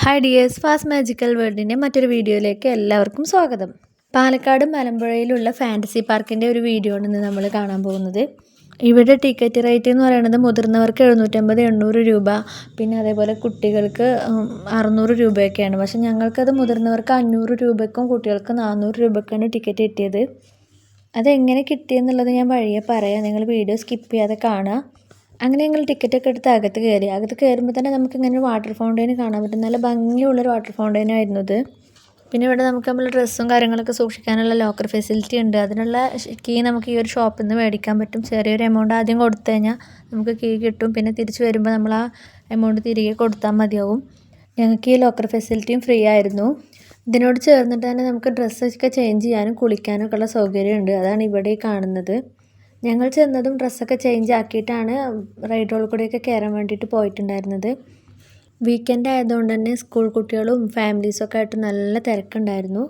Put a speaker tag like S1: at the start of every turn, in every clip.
S1: Hi dears, fast magical വേൾഡിൻ്റെ മറ്റൊരു വീഡിയോയിലേക്ക് എല്ലാവർക്കും സ്വാഗതം. പാലക്കാട് മലമ്പുഴയിലുള്ള ഫാൻറ്റസി പാർക്കിൻ്റെ ഒരു വീഡിയോ ആണ് ഇന്ന് നമ്മൾ കാണാൻ പോകുന്നത്. ഇവിടെ ടിക്കറ്റ് റേറ്റ് എന്ന് പറയുന്നത് മുതിർന്നവർക്ക് 750-800 രൂപ, പിന്നെ അതേപോലെ കുട്ടികൾക്ക് 600 രൂപയൊക്കെയാണ്. പക്ഷേ ഞങ്ങൾക്കത് മുതിർന്നവർക്ക് 500 രൂപയ്ക്കും കുട്ടികൾക്ക് 400 രൂപയ്ക്കാണ് ടിക്കറ്റ് കിട്ടിയത്. അതെങ്ങനെ കിട്ടിയെന്നുള്ളത് ഞാൻ വഴിയെ പറയാം, നിങ്ങൾ വീഡിയോ സ്കിപ്പ് ചെയ്യാതെ കാണുക. അങ്ങനെ ഞങ്ങൾ ടിക്കറ്റൊക്കെ എടുത്ത് അകത്ത് കയറുമ്പോൾ തന്നെ നമുക്ക് ഇങ്ങനെ ഒരു വാട്ടർ ഫൗണ്ടെയിൻ കാണാൻ പറ്റും. നല്ല ഭംഗിയുള്ളൊരു വാട്ടർ ഫൗണ്ടെയിനായിരുന്നു ഇത്. പിന്നെ ഇവിടെ നമുക്ക് നമ്മൾ ഡ്രസ്സും കാര്യങ്ങളൊക്കെ സൂക്ഷിക്കാനുള്ള ലോക്കർ ഫെസിലിറ്റി ഉണ്ട്. അതിനുള്ള കീ നമുക്ക് ഈ ഒരു ഷോപ്പിൽ നിന്ന് മേടിക്കാൻ പറ്റും. ചെറിയൊരു എമൗണ്ട് ആദ്യം കൊടുത്തു കഴിഞ്ഞാൽ നമുക്ക് കീ കിട്ടും. പിന്നെ തിരിച്ച് വരുമ്പോൾ നമ്മൾ ആ എമൗണ്ട് തിരികെ കൊടുത്താൽ മതിയാവും. ഞങ്ങൾക്ക് ഈ ലോക്കർ ഫെസിലിറ്റിയും ഫ്രീ ആയിരുന്നു. ഇതിനോട് ചേർന്നിട്ട് തന്നെ നമുക്ക് ഡ്രസ്സൊക്കെ ചേഞ്ച് ചെയ്യാനും കുളിക്കാനൊക്കെ ഉള്ള സൗകര്യമുണ്ട്. അതാണ് ഇവിടെ കാണുന്നത്. ഞങ്ങൾ ചെന്നതും ഡ്രസ്സൊക്കെ ചേഞ്ച് ആക്കിയിട്ടാണ് റൈഡുകളിൽ കൂടെയൊക്കെ കയറാൻ വേണ്ടിയിട്ട് പോയിട്ടുണ്ടായിരുന്നത്. വീക്കെൻഡ് ആയതുകൊണ്ട് തന്നെ സ്കൂൾ കുട്ടികളും ഫാമിലീസൊക്കെ ആയിട്ട് നല്ല തിരക്കുണ്ടായിരുന്നു.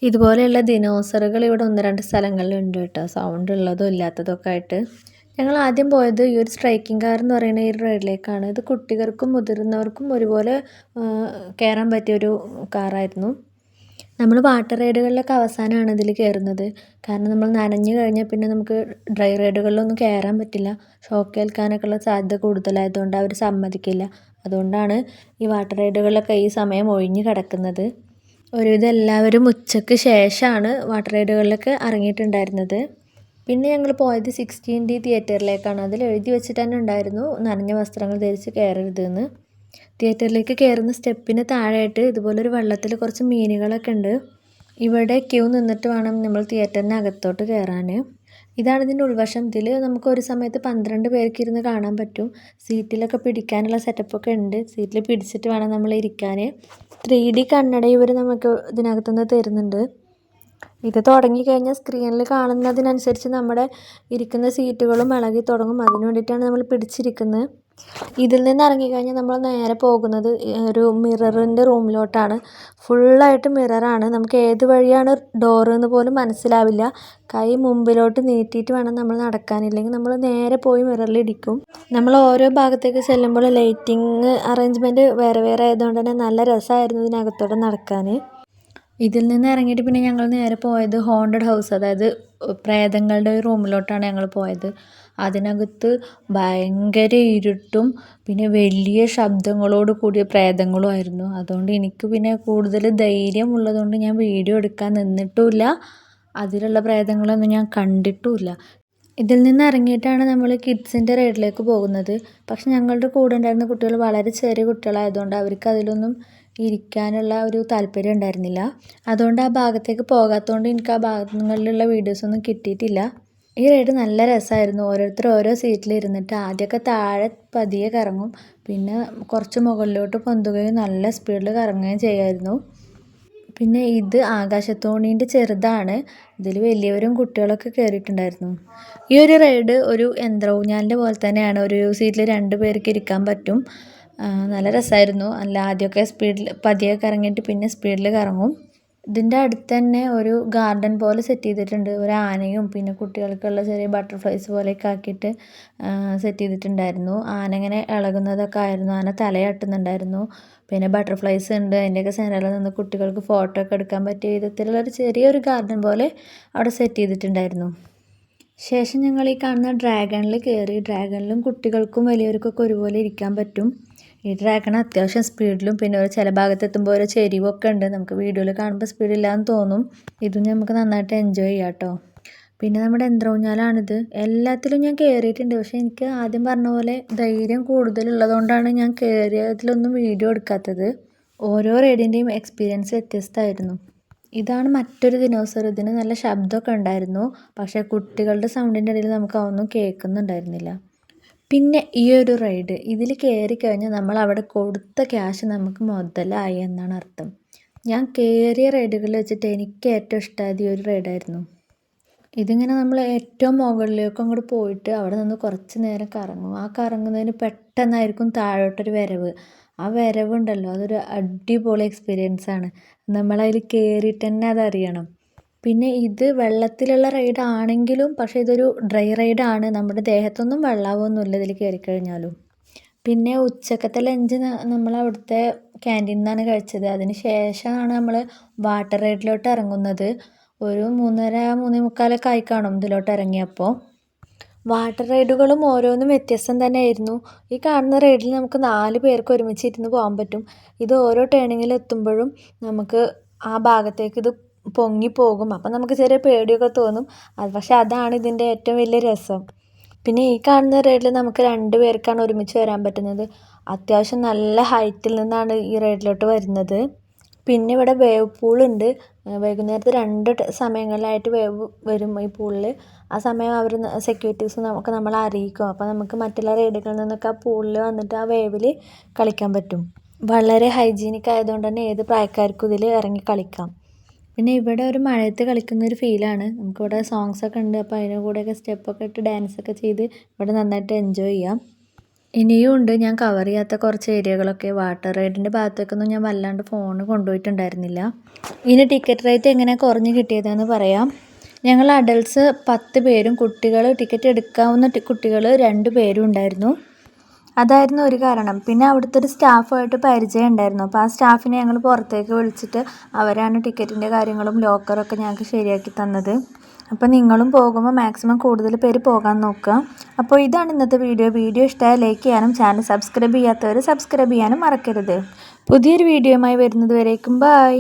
S1: ഇതുപോലെയുള്ള ദിനോസറുകൾ ഇവിടെ 1-2 സ്ഥലങ്ങളിലുണ്ട് കേട്ടോ, സൗണ്ട് ഉള്ളതും ഇല്ലാത്തതൊക്കെ ആയിട്ട്. ഞങ്ങൾ ആദ്യം പോയത് ഈ ഒരു സ്ട്രൈക്കിംഗ് കാർ എന്ന് പറയുന്ന ഈ ഒരു റൈഡിലേക്കാണ്. ഇത് കുട്ടികൾക്കും മുതിർന്നവർക്കും ഒരുപോലെ കയറാൻ പറ്റിയൊരു കാറായിരുന്നു. നമ്മൾ വാട്ടർ റൈഡുകളിലൊക്കെ അവസാനമാണ് ഇതിൽ കയറുന്നത്. കാരണം നമ്മൾ നനഞ്ഞു കഴിഞ്ഞാൽ പിന്നെ നമുക്ക് ഡ്രൈ റൈഡുകളിലൊന്നും കയറാൻ പറ്റില്ല. ഷോക്ക് ഏൽക്കാനൊക്കെ ഉള്ള സാധ്യത കൂടുതലായതുകൊണ്ട് അവർ സമ്മതിക്കില്ല. അതുകൊണ്ടാണ് ഈ വാട്ടർ റൈഡുകളിലൊക്കെ ഈ സമയം ഒഴിഞ്ഞു കിടക്കുന്നത്. ഒരുവിധം എല്ലാവരും ഉച്ചയ്ക്ക് ശേഷമാണ് വാട്ടർ റൈഡുകളിലൊക്കെ ഇറങ്ങിയിട്ടുണ്ടായിരുന്നത്. പിന്നെ ഞങ്ങൾ പോയത് 16D തിയേറ്ററിലേക്കാണ്. അതിൽ എഴുതി വെച്ചിട്ട് തന്നെ ഉണ്ടായിരുന്നു നനഞ്ഞ വസ്ത്രങ്ങൾ ധരിച്ച് കയറരുതെന്ന്. തിയേറ്ററിലേക്ക് കയറുന്ന സ്റ്റെപ്പിന് താഴെയായിട്ട് ഇതുപോലൊരു വെള്ളത്തിൽ കുറച്ച് മീനുകളൊക്കെ ഉണ്ട്. ഇവിടെ ക്യൂ നിന്നിട്ട് വേണം നമ്മൾ തിയേറ്ററിന് അകത്തോട്ട് കയറാൻ. ഇതാണ് ഇതിൻ്റെ ഉൾവശം. ഇതിൽ നമുക്ക് ഒരു സമയത്ത് 12 പേർക്ക് ഇരുന്ന് കാണാൻ പറ്റും. സീറ്റിലൊക്കെ പിടിക്കാനുള്ള സെറ്റപ്പൊക്കെ ഉണ്ട്. സീറ്റിൽ പിടിച്ചിട്ട് വേണം നമ്മൾ ഇരിക്കാൻ. 3D കണ്ണട ഇവർ നമുക്ക് ഇതിനകത്തുനിന്ന് തരുന്നുണ്ട്. ഇത് തുടങ്ങിക്കഴിഞ്ഞാൽ സ്ക്രീനിൽ കാണുന്നതിനനുസരിച്ച് നമ്മുടെ ഇരിക്കുന്ന സീറ്റുകളും ഇളകി തുടങ്ങും. അതിന് വേണ്ടിയിട്ടാണ് നമ്മൾ പിടിച്ചിരിക്കുന്നത്. ഇതിൽ നിന്ന് ഇറങ്ങിക്കഴിഞ്ഞാൽ നമ്മൾ നേരെ പോകുന്നത് ഒരു മിററിൻ്റെ റൂമിലോട്ടാണ്. ഫുള്ളായിട്ട് മിററാണ്. നമുക്ക് ഏത് വഴിയാണ് ഡോറെന്ന് പോലും മനസ്സിലാവില്ല. കൈ മുമ്പിലോട്ട് നീട്ടിയിട്ട് വേണം നമ്മൾ നടക്കാനില്ലെങ്കിൽ നമ്മൾ നേരെ പോയി മിററിലിടിക്കും. നമ്മൾ ഓരോ ഭാഗത്തേക്ക് ചെല്ലുമ്പോൾ ലൈറ്റിങ് അറേഞ്ച്മെൻറ്റ് വേറെ വേറെ ആയതുകൊണ്ട് തന്നെ നല്ല രസമായിരുന്നു ഇതിനകത്തോടെ നടക്കാൻ. ഇതിൽ നിന്ന് ഇറങ്ങിയിട്ട് പിന്നെ ഞങ്ങൾ നേരെ പോയത് ഹോണ്ടഡ് ഹൗസ്, അതായത് പ്രേതങ്ങളുടെ ഒരു റൂമിലോട്ടാണ് ഞങ്ങൾ പോയത്. അതിനകത്ത് ഭയങ്കര ഇരുട്ടും പിന്നെ വലിയ ശബ്ദങ്ങളോട് കൂടിയ പ്രേതങ്ങളും ആയിരുന്നു. അതുകൊണ്ട് എനിക്ക് പിന്നെ കൂടുതൽ ധൈര്യം ഉള്ളതുകൊണ്ട് ഞാൻ വീഡിയോ എടുക്കാൻ നിന്നിട്ടുമില്ല. അതിലുള്ള പ്രേതങ്ങളൊന്നും ഞാൻ കണ്ടിട്ടുമില്ല. ഇതിൽ നിന്ന് ഇറങ്ങിയിട്ടാണ് നമ്മൾ കിഡ്സിൻ്റെ റൈഡിലേക്ക് പോകുന്നത്. പക്ഷെ ഞങ്ങളുടെ കൂടെ ഉണ്ടായിരുന്ന കുട്ടികൾ വളരെ ചെറിയ കുട്ടികളായതുകൊണ്ട് അവർക്ക് അതിലൊന്നും ഇരിക്കാനുള്ള ഒരു താല്പര്യം ഉണ്ടായിരുന്നില്ല. അതുകൊണ്ട് ആ ഭാഗത്തേക്ക് പോകാത്തതുകൊണ്ട് എനിക്ക് ആ ഭാഗങ്ങളിലുള്ള വീഡിയോസൊന്നും കിട്ടിയിട്ടില്ല. ഈ റൈഡ് നല്ല രസമായിരുന്നു. ഓരോരുത്തർ ഓരോ സീറ്റിലിരുന്നിട്ട് ആദ്യമൊക്കെ താഴെ പതിയെ കറങ്ങും, പിന്നെ കുറച്ച് മുകളിലോട്ട് പൊന്തുകയും നല്ല സ്പീഡിൽ കറങ്ങുകയും ചെയ്യായിരുന്നു. പിന്നെ ഇത് ആകാശത്തോണീൻ്റെ ചെറുതാണ്. ഇതിൽ വലിയവരും കുട്ടികളൊക്കെ കയറിയിട്ടുണ്ടായിരുന്നു. ഈ ഒരു റൈഡ് ഒരു യന്ത്രഊഞ്ഞാലിൻ്റെ പോലെ തന്നെയാണ്. ഒരു സീറ്റിൽ 2 പേർക്ക് ഇരിക്കാൻ പറ്റും. നല്ല രസമായിരുന്നു. അല്ല ആദ്യമൊക്കെ സ്പീഡിൽ പതിയെ കറങ്ങിയിട്ട് പിന്നെ സ്പീഡിൽ കറങ്ങും. ഇതിൻ്റെ അടുത്ത് തന്നെ ഒരു ഗാർഡൻ പോലെ സെറ്റ് ചെയ്തിട്ടുണ്ട്. ഒരു ആനയും പിന്നെ കുട്ടികൾക്കുള്ള ചെറിയ ബട്ടർഫ്ലൈസ് പോലെയൊക്കെ ആക്കിയിട്ട് സെറ്റ് ചെയ്തിട്ടുണ്ടായിരുന്നു. ആന ഇങ്ങനെ ഇളകുന്നതൊക്കെ ആയിരുന്നു. ആന തലയാട്ടുന്നുണ്ടായിരുന്നു. പിന്നെ ബട്ടർഫ്ലൈസ് ഉണ്ട്. അതിൻ്റെയൊക്കെ സെൻറ്ററിൽ നിന്ന് കുട്ടികൾക്ക് ഫോട്ടോ ഒക്കെ എടുക്കാൻ പറ്റിയ വിധത്തിലുള്ളൊരു ചെറിയൊരു ഗാർഡൻ പോലെ അവിടെ സെറ്റ് ചെയ്തിട്ടുണ്ടായിരുന്നു. ശേഷം ഞങ്ങൾ ഈ കാണുന്ന ഡ്രാഗണിൽ കയറി. ഡ്രാഗണിലും കുട്ടികൾക്കും വലിയവർക്കൊക്കെ ഒരുപോലെ ഇരിക്കാൻ പറ്റും. ഈ ഡ്രാഗൺ അത്യാവശ്യം സ്പീഡിലും പിന്നെ ഒരു ചില ഭാഗത്തെത്തുമ്പോൾ ഒരു ചെരിവൊക്കെ ഉണ്ട്. നമുക്ക് വീഡിയോയിൽ കാണുമ്പോൾ സ്പീഡില്ലാന്ന് തോന്നും. ഇതും നമുക്ക് നന്നായിട്ട് എൻജോയ് ചെയ്യാം കേട്ടോ. പിന്നെ നമ്മുടെ യന്ത്രഊഞ്ഞാലാണിത്. എല്ലാത്തിലും ഞാൻ കയറിയിട്ടുണ്ട്. പക്ഷേ എനിക്ക് ആദ്യം പറഞ്ഞ പോലെ ധൈര്യം കൂടുതലുള്ളതുകൊണ്ടാണ് ഞാൻ കയറിയതിലൊന്നും വീഡിയോ എടുക്കാത്തത്. ഓരോ റൈഡിൻ്റെയും എക്സ്പീരിയൻസ് വ്യത്യസ്തമായിരുന്നു. ഇതാണ് മറ്റൊരു ദിനോസർ. ഇതിന് നല്ല ശബ്ദമൊക്കെ ഉണ്ടായിരുന്നു. പക്ഷേ കുട്ടികളുടെ സൗണ്ടിൻ്റെ ഇടയിൽ നമുക്ക് അതൊന്നും കേൾക്കുന്നുണ്ടായിരുന്നില്ല. പിന്നെ ഈ ഒരു റൈഡ് ഇതിൽ കയറി കഴിഞ്ഞാൽ നമ്മൾ അവിടെ കൊടുത്ത ക്യാഷ് നമുക്ക് മുതലായി എന്നാണ് അർത്ഥം. ഞാൻ കയറിയ റൈഡുകളിൽ വെച്ചിട്ട് എനിക്ക് ഏറ്റവും ഇഷ്ടമായത് ഈ ഒരു റൈഡായിരുന്നു. ഇതിങ്ങനെ നമ്മൾ ഏറ്റവും മുകളിലേക്ക് അങ്ങോട്ട് പോയിട്ട് അവിടെ നിന്ന് കുറച്ച് നേരം കറങ്ങും. ആ കറങ്ങുന്നതിന് പെട്ടെന്നായിരിക്കും താഴോട്ടൊരു വരവ്. ആ വരവുണ്ടല്ലോ, അതൊരു അടിപൊളി എക്സ്പീരിയൻസ് ആണ്. നമ്മളതിൽ കയറിയിട്ട് തന്നെ അതറിയണം. പിന്നെ ഇത് വെള്ളത്തിലുള്ള റൈഡാണെങ്കിലും പക്ഷേ ഇതൊരു ഡ്രൈ റൈഡാണ്. നമ്മുടെ ദേഹത്തൊന്നും വെള്ളാവൊന്നുമില്ല ഇതിൽ കയറിക്കഴിഞ്ഞാലും. പിന്നെ ഉച്ചക്കത്തെ ലഞ്ച് നമ്മൾ അവിടുത്തെ ക്യാൻറ്റീനിൽ നിന്നാണ് കഴിച്ചത്. അതിന് ശേഷമാണ് നമ്മൾ വാട്ടർ റൈഡിലോട്ട് ഇറങ്ങുന്നത്. ഒരു 3:30 3:45 ആയി കാണും ഇതിലോട്ട് ഇറങ്ങിയപ്പോൾ. വാട്ടർ റൈഡുകളും ഓരോന്നും വ്യത്യസ്തം തന്നെയായിരുന്നു. ഈ കാണുന്ന റൈഡിൽ നമുക്ക് 4 പേർക്ക് ഒരുമിച്ച് ഇരുന്ന് പോകാൻ പറ്റും. ഇത് ഓരോ ടേണിങ്ങിൽ എത്തുമ്പോഴും നമുക്ക് ആ ഭാഗത്തേക്ക് ഇത് പൊങ്ങിപ്പോകും. അപ്പം നമുക്ക് ചെറിയ പേടിയൊക്കെ തോന്നും. പക്ഷെ അതാണ് ഇതിൻ്റെ ഏറ്റവും വലിയ രസം. പിന്നെ ഈ കാണുന്ന റൈഡിൽ നമുക്ക് 2 പേർക്കാണ് ഒരുമിച്ച് വരാൻ പറ്റുന്നത്. അത്യാവശ്യം നല്ല ഹൈറ്റിൽ നിന്നാണ് ഈ റൈഡിലോട്ട് വരുന്നത്. പിന്നെ ഇവിടെ വേവ് പൂളുണ്ട്. വൈകുന്നേരത്ത് 2 സമയങ്ങളിലായിട്ട് വേവ് വരും ഈ പൂളിൽ. ആ സമയം അവർ സെക്യൂരിറ്റീസ് നമ്മളെ അറിയിക്കും. അപ്പോൾ നമുക്ക് മറ്റുള്ള റൈഡുകളിൽ നിന്നൊക്കെ ആ പൂളിൽ വന്നിട്ട് ആ വേവിൽ കളിക്കാൻ പറ്റും. വളരെ ഹൈജീനിക് ആയതുകൊണ്ട് തന്നെ ഏത് പ്രായക്കാർക്കും ഇതിൽ ഇറങ്ങി കളിക്കാം. പിന്നെ ഇവിടെ ഒരു മഴയത്ത് കളിക്കുന്നൊരു ഫീലാണ്. നമുക്കിവിടെ സോങ്സൊക്കെ ഉണ്ട്. അപ്പോൾ അതിൻ്റെ കൂടെയൊക്കെ സ്റ്റെപ്പൊക്കെ ഇട്ട് ഡാൻസൊക്കെ ചെയ്ത് ഇവിടെ നന്നായിട്ട് എൻജോയ് ചെയ്യാം. ഇനിയും ഉണ്ട് ഞാൻ കവർ ചെയ്യാത്ത കുറച്ച് ഏരിയകളൊക്കെ. വാട്ടർ റൈഡിൻ്റെ ഭാഗത്തേക്കൊന്നും ഞാൻ വല്ലാണ്ട് ഫോൺ കൊണ്ടുപോയിട്ടുണ്ടായിരുന്നില്ല. ഇനി ടിക്കറ്റ് റേറ്റ് എങ്ങനെ കുറഞ്ഞ് കിട്ടിയതെന്ന് പറയാം. ഞങ്ങൾ അഡൾട്ട്സ് 10 പേരും കുട്ടികൾ ടിക്കറ്റ് എടുക്കാവുന്ന കുട്ടികൾ 2 പേരും ഉണ്ടായിരുന്നു. അതായിരുന്നു ഒരു കാരണം. പിന്നെ അവിടുത്തെ ഒരു സ്റ്റാഫുമായിട്ട് പരിചയം ഉണ്ടായിരുന്നു. അപ്പോൾ ആ സ്റ്റാഫിനെ ഞങ്ങൾ പുറത്തേക്ക് വിളിച്ചിട്ട് അവരാണ് ടിക്കറ്റിൻ്റെ കാര്യങ്ങളും ലോക്കറൊക്കെ ഞങ്ങൾക്ക് ശരിയാക്കി തന്നത്. അപ്പോൾ നിങ്ങളും പോകുമ്പോൾ മാക്സിമം കൂടുതൽ പേര് പോകാൻ നോക്കുക. അപ്പോൾ ഇതാണ് ഇന്നത്തെ വീഡിയോ. വീഡിയോ ഇഷ്ടമായ ലൈക്ക് ചെയ്യാനും ചാനൽ സബ്സ്ക്രൈബ് ചെയ്യാത്തവർ സബ്സ്ക്രൈബ് ചെയ്യാനും മറക്കരുത്. പുതിയൊരു വീഡിയോയുമായി വരുന്നത് വരേക്കും ബൈ.